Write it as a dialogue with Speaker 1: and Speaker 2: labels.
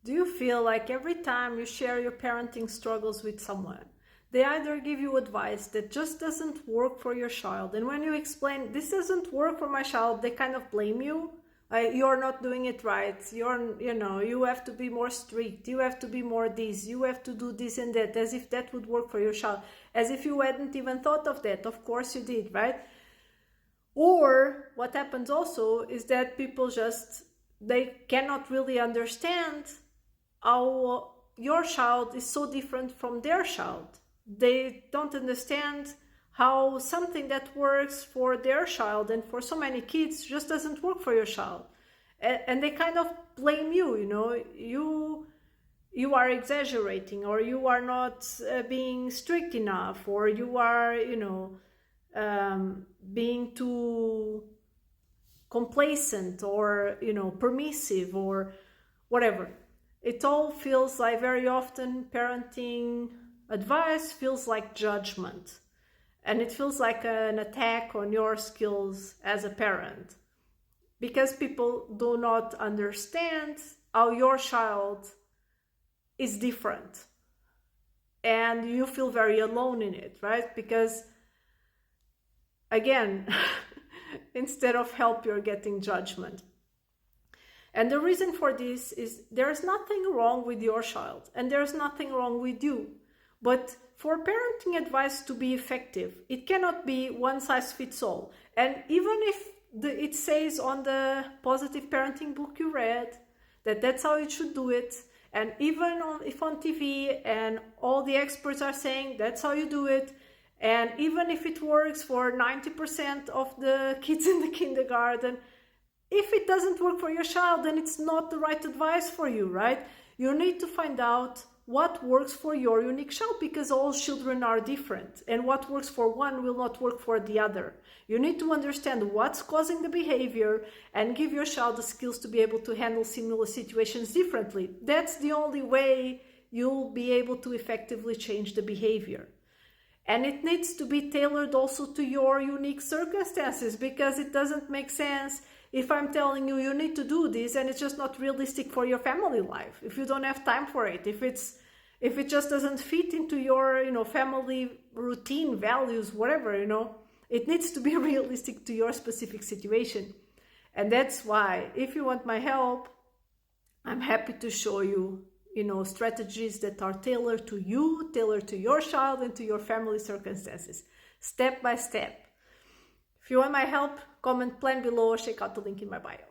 Speaker 1: Do you feel like every time you share your parenting struggles with someone, they either give you advice that just doesn't work for your child, and when you explain this doesn't work for my child, they kind of blame you? You're not doing it right. You have to be more strict. You have to be more this. You have to do this and that, as if that would work for your child, as if you hadn't even thought of that. Of course you did, right? Or what happens also is that people they cannot really understand how your child is so different from their child. They don't understand how something that works for their child and for so many kids just doesn't work for your child. And they kind of blame you, you are exaggerating, or you are not being strict enough, or you are, being too complacent, or, permissive, or whatever. It all feels like, very often, parenting advice feels like judgment. And it feels like an attack on your skills as a parent. Because people do not understand how your child is different. And you feel very alone in it, right? Because, again, instead of help, you're getting judgment. And the reason for this is there's nothing wrong with your child, and there's nothing wrong with you. But for parenting advice to be effective, it cannot be one size fits all. And even if it says on the positive parenting book you read that that's how you should do it, and even if on TV and all the experts are saying that's how you do it, and even if it works for 90% of the kids in the kindergarten, if it doesn't work for your child, then it's not the right advice for you, right? You need to find out what works for your unique child, because all children are different, and what works for one will not work for the other. You need to understand what's causing the behavior and give your child the skills to be able to handle similar situations differently. That's the only way you'll be able to effectively change the behavior. And it needs to be tailored also to your unique circumstances, because it doesn't make sense if I'm telling you you need to do this and it's just not realistic for your family life, if you don't have time for it, if it just doesn't fit into your, family routine, values, whatever, it needs to be realistic to your specific situation. And that's why, if you want my help, I'm happy to show you, strategies that are tailored to you, tailored to your child and to your family circumstances, step by step. If you want my help, comment plan below or check out the link in my bio.